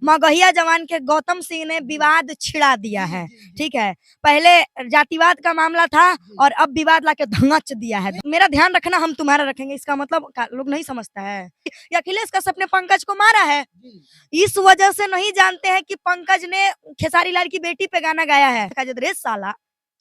मगहिया जवान के गौतम सिंह ने विवाद छिड़ा दिया है। ठीक है, पहले जातिवाद का मामला था और अब विवाद लाके धंगच दिया है। मेरा ध्यान रखना, हम तुम्हारा रखेंगे, इसका मतलब लोग नहीं समझता है। ये अखिलेश कश्यप ने पंकज को मारा है, इस वजह से नहीं जानते हैं कि पंकज ने खेसारी लाल की बेटी पे गाना गाया है। रे साला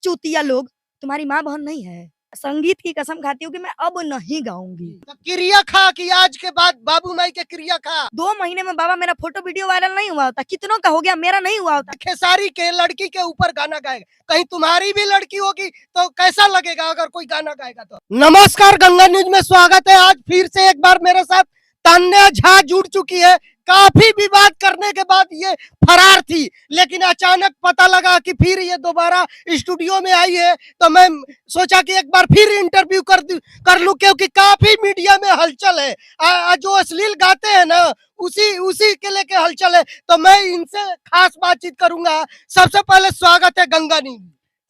चूतिया लोग, तुम्हारी माँ बहन नहीं है। संगीत की कसम खाती हूँ कि मैं अब नहीं गाऊंगी। तो क्रिया खा कि आज के बाद बाबू माई के क्रिया खा। 2 महीने में बाबा मेरा फोटो वीडियो वायरल नहीं हुआ होता, कितनों का हो गया, मेरा नहीं हुआ होता। खेसारी के लड़की के ऊपर गाना गाएगा, कहीं तुम्हारी भी लड़की होगी तो कैसा लगेगा अगर कोई गाना गाएगा तो। नमस्कार, गंगा न्यूज में स्वागत है। आज फिर से एक बार मेरे साथ तान्या झा जुड़ चुकी है। काफी विवाद करने के बाद ये फरार थी, लेकिन अचानक पता लगा कि फिर ये दोबारा स्टूडियो में आई है, तो मैं सोचा कि एक बार फिर इंटरव्यू कर लूं, क्योंकि काफी मीडिया में हलचल है। जो अश्लील गाते हैं ना, उसी के लेके हलचल है, तो मैं इनसे खास बातचीत करूंगा। सबसे पहले स्वागत है गंगा न्यूज।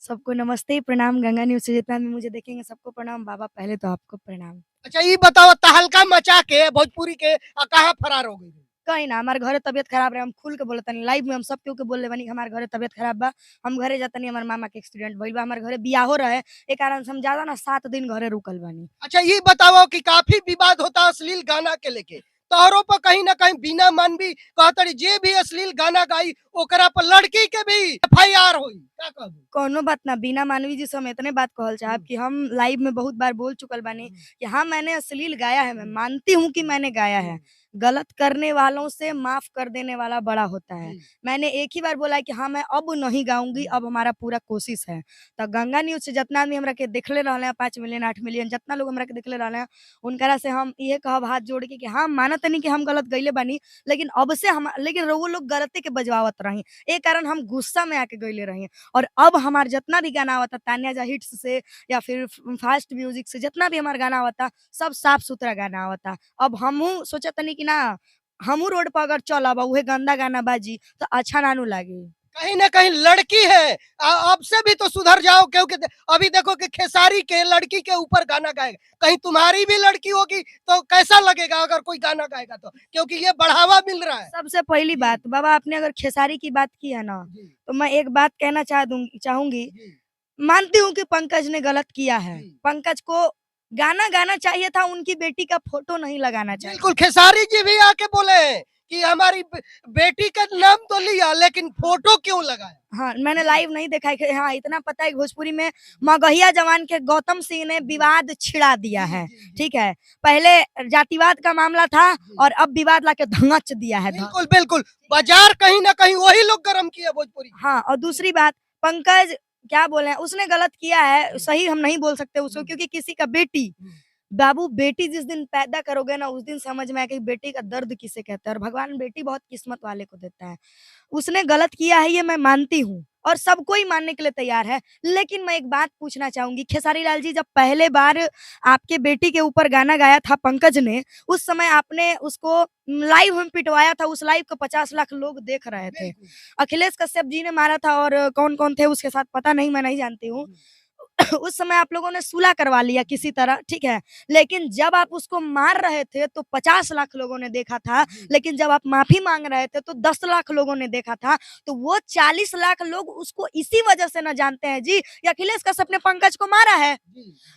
सबको नमस्ते, प्रणाम। गंगा न्यूज से जितना भी मुझे देखेंगे सबको प्रणाम। बाबा पहले तो आपको प्रणाम। अच्छा, ये बताओ, तहलका मचा के भोजपुरी के कहाँ फरार हो गई? कहीं ना, हमारे घरे तबियत खराब रहे, हम खुल के बोलते नहीं, लाइव में हम सब क्यों के बोल ले बनी हमारे घरे तबियत खराब बा, हम घरे जाता नहीं, हमारे मामा के एक्सीडेंट भइल बा, हमारे घरे बियाह हो रहे, एक कारण से हम ज्यादा ना 7 दिन घरे रुकल बानी। अच्छा, ये बताओ कि काफी विवाद होता है अश्लील गाना के लेके, तोहरों पर कहीं ना कहीं बिना मन भी कहतड़ी जे भी अश्लील गाना गाई ओकरा पर लड़की के भी एफआईआर हुई, क्या कहबू? कोनो बात ना, बिना मानवी जी से हम इतने बात कहल चाहब कि हम लाइव में बहुत बार बोल चुकल बानी कि हाँ मैंने अश्लील गाया है, मैं मानती हूँ कि मैंने गाया है। गलत करने वालों से माफ कर देने वाला बड़ा होता है। मैंने एक ही बार बोला है कि हाँ मैं अब नहीं गाऊंगी, अब हमारा पूरा कोशिश है। तो गंगा न्यूज से जितना भी हमरा के देखले रहले हैं, 5 मिलियन 8 मिलियन जितना लोग हमरा के देखले रहले हैं, उनकरा से हम ये कहब हाथ जोड़ के कि हाँ मानत नहीं कि हम गलत गईले बानी, लेकिन अब से हम, लेकिन वो लोग गलती के बजवावत रही, एक कारण हम गुस्सा में आके गईले रही। और अब हमार जितना भी गाना आवता तान्या झा हिट्स से या फिर फास्ट म्यूजिक से, जितना भी हमार गाना आवता सब साफ सुथरा गाना आवता। अब हमहू सोचतनी कि ना, हमहू रोड पर अगर चलब उहे गंदा गाना बाजी तो अच्छा नानू लागे। कहीं ना कहीं लड़की है, अब से भी तो सुधर जाओ, क्योंकि अभी देखो कि खेसारी के लड़की के ऊपर गाना गाएगा, कहीं तुम्हारी भी लड़की होगी तो कैसा लगेगा अगर कोई गाना गाएगा तो, क्योंकि ये बढ़ावा मिल रहा है। सबसे पहली बात बाबा, आपने अगर खेसारी की बात की है ना, तो मैं एक बात कहना चाहूंगी, मानती हूँ कि पंकज ने गलत किया है। पंकज को गाना गाना चाहिए था, उनकी बेटी का फोटो नहीं लगाना चाहिए। बिल्कुल, खेसारी जी भी आके बोले कि हमारी बेटी का नाम तो लिया लेकिन फोटो क्यों लगाया। हाँ, मैंने लाइव नहीं देखा है। हाँ, इतना पता है भोजपुरी में मगहिया जवान के गौतम सिंह ने विवाद छिड़ा दिया है। ठीक है, पहले जातिवाद का मामला था और अब विवाद लाके धंगच दिया है। बिल्कुल बिल्कुल, बाजार कहीं ना कहीं वही लोग गरम किया भोजपुरी। हाँ, और दूसरी बात, पंकज क्या बोले, उसने गलत किया है, सही हम नहीं बोल सकते उसको, क्योंकि किसी का बेटी, बाबू बेटी जिस दिन पैदा करोगे ना, उस दिन समझ में आएगा कि बेटी का दर्द किसे कहता है, और भगवान बेटी बहुत किस्मत वाले को देता है। उसने गलत किया है, ये मैं मानती हूँ और सबको ही मानने के लिए तैयार है। लेकिन मैं एक बात पूछना चाहूंगी, खेसारी लाल जी, जब पहले बार आपके बेटी के ऊपर गाना गाया था पंकज ने, उस समय आपने उसको लाइव में पिटवाया था, उस लाइव को 50 लाख लोग देख रहे थे। अखिलेश कश्यप जी ने मारा था और कौन कौन थे उसके साथ पता नहीं, मैं नहीं जानती हूँ। उस समय आप लोगों ने सुलह करवा लिया किसी तरह, ठीक है, लेकिन जब आप उसको मार रहे थे तो 50 लाख लोगों ने देखा था, लेकिन जब आप माफी मांग रहे थे तो 10 लाख लोगों ने देखा था। तो वो 40 लाख लोग उसको इसी वजह से न जानते हैं जी, या अखिलेश कश्यप ने पंकज को मारा है,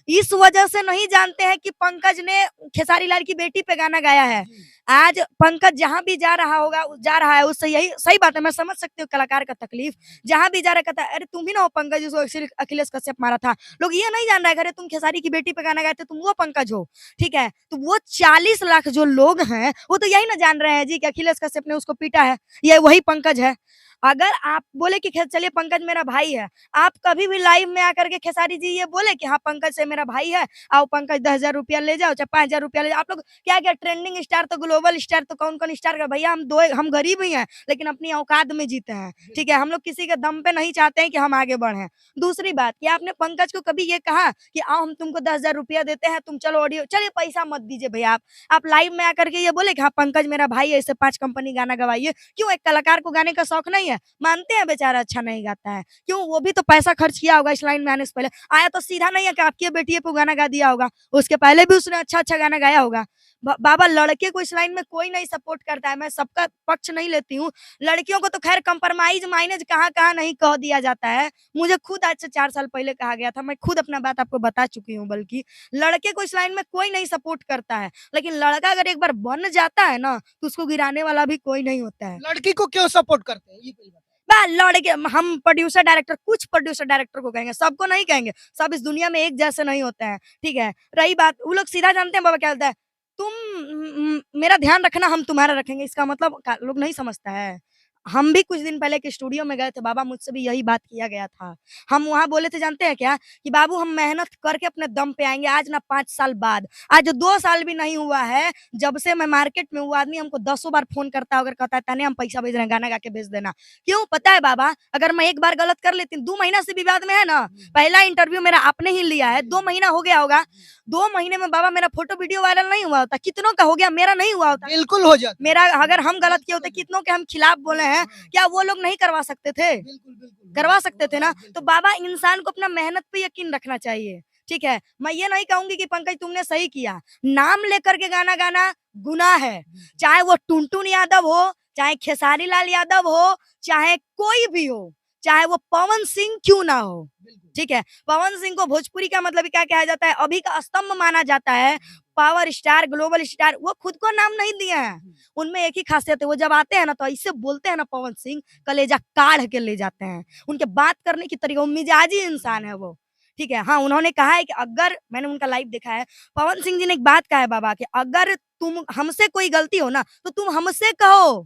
इस वजह से नहीं जानते हैं कि पंकज ने खेसारी लाल की बेटी पे गाना गाया है। आज पंकज जहां भी जा रहा है, उससे यही सही बात है, मैं समझ सकती हूँ कलाकार का तकलीफ। जहां भी जा रहा कहता है अरे तुम ही ना हो पंकज जिसको अखिलेश कश्यप मारा था। लोग ये नहीं जान रहा है, अरे तुम खेसारी की बेटी पे गाना गाए थे, तुम वो पंकज हो। ठीक है, तो वो 40 लाख जो लोग हैं वो तो यही ना जान रहे हैं जी कि अखिलेश कश्यप ने उसको पीटा है, ये वही पंकज है। अगर आप बोले कि चलिए पंकज मेरा भाई है, आप कभी भी लाइव में आकर के खेसारी जी ये बोले कि हाँ पंकज से मेरा भाई है, आओ पंकज 10,000 रुपया ले जाओ, चाहे 5,000 रुपया ले जाओ। आप लोग क्या क्या ट्रेंडिंग स्टार तो ग्लोबल स्टार तो कौन कौन स्टार का, भैया हम गरीब ही हैं लेकिन अपनी औकात में जीते हैं। ठीक है, हम लोग किसी के दम पे नहीं चाहते हैं कि हम आगे बढ़े। दूसरी बात, कि आपने पंकज को कभी ये कहा कि आओ हम तुमको 10,000 रुपया देते हैं, तुम चलो ऑडियो, चलिए पैसा मत दीजिए भैया, आप लाइव में आकर के ये बोले कि हाँ पंकज मेरा भाई है, इससे 5 कंपनी गाना गवाइए। क्यों, एक कलाकार को गाने का शौक नहीं है? मानते हैं बेचारा अच्छा नहीं गाता है, क्यों, वो भी तो पैसा खर्च किया होगा इस लाइन में आने से पहले। आया तो सीधा नहीं है कि आपकी बेटी पे गाना गा दिया होगा, उसके पहले भी उसने अच्छा अच्छा गाना गाया होगा। बाबा लड़के को इस लाइन में कोई नहीं सपोर्ट करता है, मैं सबका पक्ष नहीं लेती हूँ। लड़कियों को तो खैर कंप्रोमाइज माइनेज कहाँ-कहाँ नहीं कह दिया जाता है। मुझे खुद आज से 4 साल पहले कहा गया था, मैं खुद अपना बात आपको बता चुकी हूँ बल्कि। लड़के को इस लाइन में कोई नहीं सपोर्ट करता है, लेकिन लड़का अगर एक बार बन जाता है ना, तो उसको गिराने वाला भी कोई नहीं होता है। लड़की को क्यों सपोर्ट करते हैं ये पहली बात। लड़के हम प्रोड्यूसर डायरेक्टर कुछ प्रोड्यूसर डायरेक्टर को कहेंगे, सबको नहीं कहेंगे। सब इस दुनिया में एक जैसे नहीं होते हैं, ठीक है? रही बात वो लोग सीधा जानते हैं बाबा क्या बोलता है, तुम मेरा ध्यान रखना हम तुम्हारा रखेंगे, इसका मतलब लोग नहीं समझता है। हम भी कुछ दिन पहले एक स्टूडियो में गए थे, बाबा मुझसे भी यही बात किया गया था। हम वहाँ बोले थे जानते हैं क्या कि बाबू हम मेहनत करके अपने दम पे आएँगे, आज ना 5 साल बाद, आज 2 साल भी नहीं हुआ है, जब से मैं मार्केट में हूँ आदमी हमको दसों बार फ़ोन करता है, अगर कहता है तान्या हम पैसा भेज रहे हैं, गाना गा के भेज देना। क्यों पता है बाबा, अगर मैं एक बार गलत कर लेती हूँ, 2 महीना से विवाद में है ना, पहला इंटरव्यू मेरा आपने ही लिया है, 2 महीना हो गया होगा। 2 महीने में बाबा मेरा फोटो वीडियो वायरल नहीं हुआ होता, कितनों का हो गया, मेरा नहीं हुआ होता। बिल्कुल हो जाता है। मेरा अगर हम गलत किए होते, कितनों के हम खिलाफ बोले हैं, क्या वो लोग नहीं करवा सकते थे? बिल्कुल, बिल्कुल। करवा सकते थे ना। बिल्कुल। तो बाबा इंसान को अपना मेहनत पे यकीन रखना चाहिए, ठीक है? मैं ये नहीं कहूँगी कि पंकज तुमने सही किया, नाम लेकर के गाना गाना गुनाह है। चाहे वो टुनटुन यादव हो, चाहे खेसारी लाल यादव हो, चाहे कोई भी हो, चाहे वो पवन सिंह क्यों ना हो, ठीक है? पवन सिंह को भोजपुरी का मतलब क्या कहा जाता है, अभी का स्तंभ माना जाता है, पावर स्टार, ग्लोबल स्टार, वो खुद को नाम नहीं दिए हैं। उनमें एक ही खासियत है, वो जब आते हैं ना तो ऐसे बोलते हैं ना पवन सिंह, कलेजा काढ़ के ले जाते हैं। उनके बात करने की तरीका, वो मिजाजी इंसान है वो, ठीक है? हाँ, उन्होंने कहा है कि अगर मैंने उनका लाइव देखा है, पवन सिंह जी ने एक बात कहा है बाबा कि अगर तुम हमसे कोई गलती हो ना, तो तुम हमसे कहो,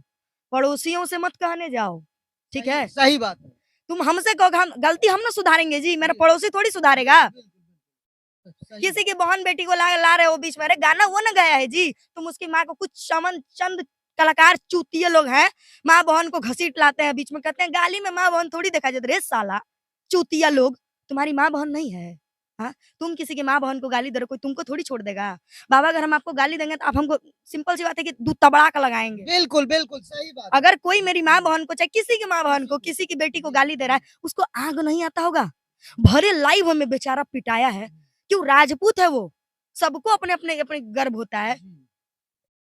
पड़ोसियों से मत कहने जाओ, ठीक है? सही बात है। तुम हमसे कहो, हम गलती हम ना सुधारेंगे जी, मेरा पड़ोसी थोड़ी सुधारेगा। सही किसी बात। की बहन बेटी को ला रहे हो बीच में, अरे गाना वो ना गाया है जी, तुम उसकी माँ को कुछ चमन चंद कलाकार चूतिए लोग हैं, माँ बहन को घसीट लाते हैं बीच में, कहते हैं गाली में माँ बहन थोड़ी देखा जाता है। रे साला चूतिया लोग, तुम्हारी माँ बहन नहीं है, हाँ? तुम किसी की माँ बहन को गाली दे रहे हो, कोई तुमको थोड़ी छोड़ देगा। बाबा अगर हम आपको गाली देंगे तो आप हमको सिंपल सी बात है कि दू तबड़ाक लगाएंगे। बिल्कुल, बिल्कुल सही बात है। अगर कोई मेरी माँ बहन को, चाहे किसी की माँ बहन को, किसी की बेटी को गाली दे रहा है, उसको आग नहीं आता होगा? भरे लाइव में बेचारा पिटाया है, क्यों? राजपूत है वो, सबको अपने अपने अपने गर्व होता है।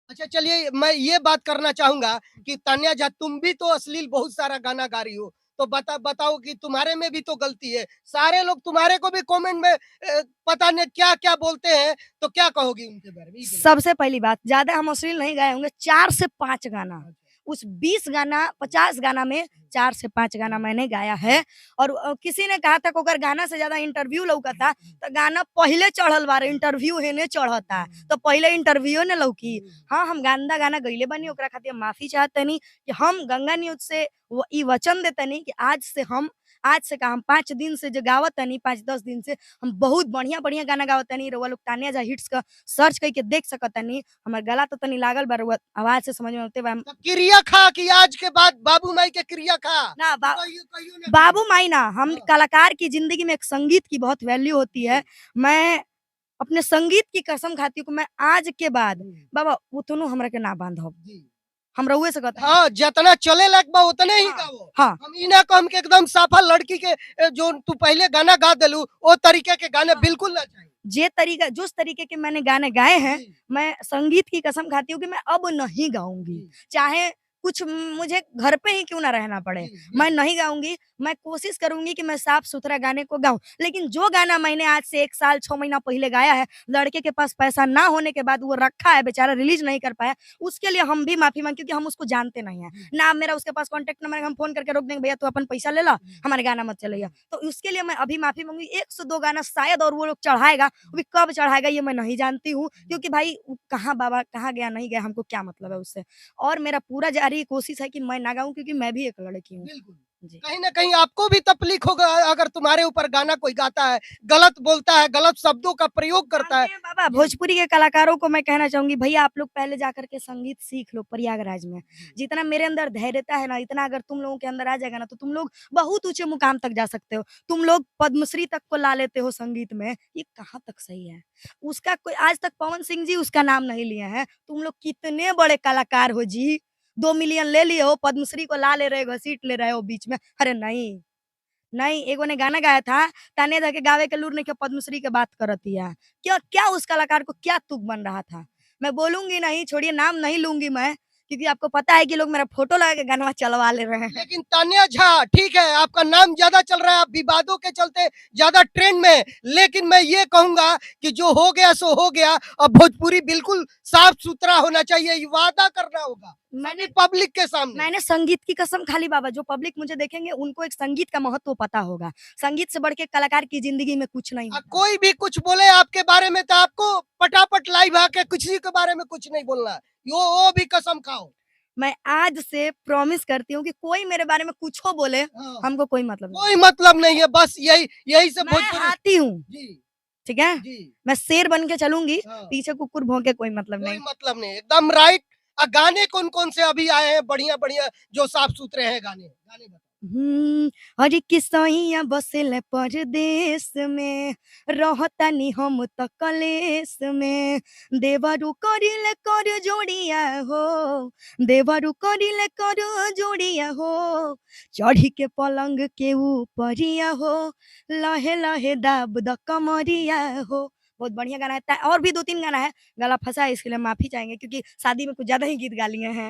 अच्छा चलिए मैं ये बात करना चाहूँगा कि तान्या झा तुम भी तो अश्लील बहुत सारा गाना गा रही हो। तो बताओ कि तुम्हारे में भी तो गलती है। सारे लोग तुम्हारे को भी कमेंट में पता नहीं क्या-क्या बोलते हैं, तो क्या कहोगी उनके बारे में? ये बताइए। सबसे पहली बात, ज्यादा हम अश्लील नहीं गाए होंगे, 4 से 5 गाना, उस 20 गाना 50 गाना में 4 से 5 गाना मैंने गाया है। और किसी ने कहा था कि अगर गाना से ज्यादा इंटरव्यू लौकता तो गाना पहले चढ़ल बारे, इंटरव्यू हेने चढ़ता तो पहले इंटरव्यू ने लौकी। हाँ, हम गंदा गाना गइले बानी, ओकरा खातिर हम माफी चाहतनी कि हम गंगा न्यूज़ से ई वचन देतनी कि आज से का हम 5 दिन से जो गावतनी, 5-10 दिन से हम बहुत बढ़िया-बढ़िया गाना गावतनी। रउआ लोग तान्या झा हिट्स का सर्च करके देख सकतनी। हमर गला तो तनी लागल बा, रउआ आवाज से समझ में होते बा। तो क्रिया खा कि आज के बाद बाबू माई के क्रिया खा। ना कहियो ना बाबू माई ना, हम हाँ। कलाकार की ज़िंदगी में एक संगीत की बहुत वैल्यू होती है। मैं अपने संगीत की कसम खाती हूँ कि मैं आज के बाद बाबा उतनो हमरा के ना बांधब। जी। हम रउए से कहते हैं। हाँ, जितना चले लायक बा उतने ही हाँ, गावो। हाँ। हम ई ना कहम कि एकदम साफा लड़की के जो तू पहले गाना गा देलू, ओ तरीके के गाने हाँ। बिल्कुल ना चाहिए। जिस तरीके के मैंने गाने गाए हैं, जी। मैं संगीत की कसम खाती हूँ कि मैं अब नहीं गाऊँगी। जी। चाहे कुछ मुझे घर पे ही क्यों ना रहना पड़े, जी, मैं जी। नहीं गाऊँगी। मैं कोशिश करूँगी कि मैं साफ-सुथरा गाने को गाऊँ। लेकिन जो गाना मैंने आज से 1 साल 6 महीना पहले गाया है, लड़के के पास पैसा ना होने के बाद वो रखा है बेचारा, रिलीज़ नहीं कर पाया, उसके लिए हम भी माफ़ी माँगते क्योंकि हम उसको जानते नहीं हैं। ना मेरा उसके पास कॉन्टैक्ट नंबर है, हम फ़ोन करके रोक देंगे, भैया तू अपन पैसा ले ला, हमारे गाना मत चलइया। तो उसके लिए मैं अभी माफ़ी माँगूँगी। 1 से 2 गाना शायद और वो लोग चढ़ाएगा, वो भी कब चढ़ाएगा ये मैं नहीं जानती हूँ, क्योंकि भाई कहाँ बाबा कहाँ गया, नहीं गया, हमको क्या मतलब है उससे। और मेरा पूरा जारी कोशिश है कि मैं ना गाऊँ क्योंकि मैं भी एक लड़की हूँ। बिल्कुल। जी। कहीं न कहीं आपको भी तकलीफ होगा अगर तुम्हारे ऊपर गाना कोई गाता है, गलत बोलता है, गलत शब्दों का प्रयोग करता है। जानते हैं बाबा, भोजपुरी के कलाकारों को मैं कहना चाहूँगी, भैया आप लोग पहले जाकर के संगीत सीख लो प्रयागराज में। जितना मेरे अंदर धैर्यता है ना, इतना अगर तुम लोगों के अंदर आ जाएगा ना, तो तुम लोग बहुत ऊँचे मुकाम तक जा सकते हो। तुम लोग पद्मश्री तक को ला लेते हो संगीत में, ये कहाँ तक सही है? उसका कोई आज तक पवन सिंह जी उसका नाम नहीं लिए हैं। तुम लोग कितने बड़े कलाकार हो जी, 2 मिलियन ले लिए हो, पद्मश्री को ला ले रहे हो, घसीट ले रहे हो बीच में। अरे नहीं! नहीं, एगो ने गाना गाया था, ताने धके गावे के लूर नइखे, पद्मश्री के बात करतिया। क्या क्या उस कलाकार को क्या तुक बन रहा था? मैं बोलूंगी नहीं, छोड़िए नाम नहीं लूंगी मैं, क्योंकि आपको पता है कि लोग मेरा फोटो लगा के गाना चलवा ले रहे हैं। लेकिन तान्या झा ठीक है, आपका नाम ज्यादा चल रहा है, आप विवादों के चलते ज्यादा ट्रेंड में, लेकिन मैं ये कहूंगा कि जो हो गया सो हो गया। अब भोजपुरी बिल्कुल साफ सुथरा होना चाहिए, ये वादा करना होगा मैंने पब्लिक के सामने। मैंने संगीत की कसम खा ली बाबा, जो पब्लिक मुझे देखेंगे उनको एक संगीत का महत्व पता होगा। संगीत से बढ़ के कलाकार की जिंदगी में कुछ नहीं होता। कोई भी कुछ बोले आपके बारे में तो आपको पटापट लाइव आके किसी के बारे में कुछ नहीं बोलना है। वो भी कसम खाओ। मैं आज से प्रॉमिस करती हूँ कि कोई मेरे बारे में कुछ हो बोले, हाँ। हमको कोई मतलब नहीं। कोई मतलब नहीं है, बस यही यही से मैं भोजपुरी। हाथी हूँ, जी ठीक है, जी मैं शेर बन के चलूंगी, हाँ। पीछे कुकुर भौंके कोई मतलब कोई नहीं। मतलब नहीं, एकदम राइट। गाने कौन कौन से अभी आए हैं बढ़िया बढ़िया जो साफ सुथरे हैं गाने गाने बताओ। अरे किसैया बसेल परदेश में, रहतानी हम त कलेश में, देवरु करिले कर जोड़िया हो, देवरु करिले कर जोड़िया हो, चढ़ी के पलंग के ऊपरिया हो, लहे लहे दाब द कमरिया हो। बहुत बढ़िया गाना है। और भी 2-3 गाना है, गला फंसा है इसके लिए माफी चाहेंगे, क्योंकि शादी में कुछ ज्यादा ही गीत गा लिए हैं।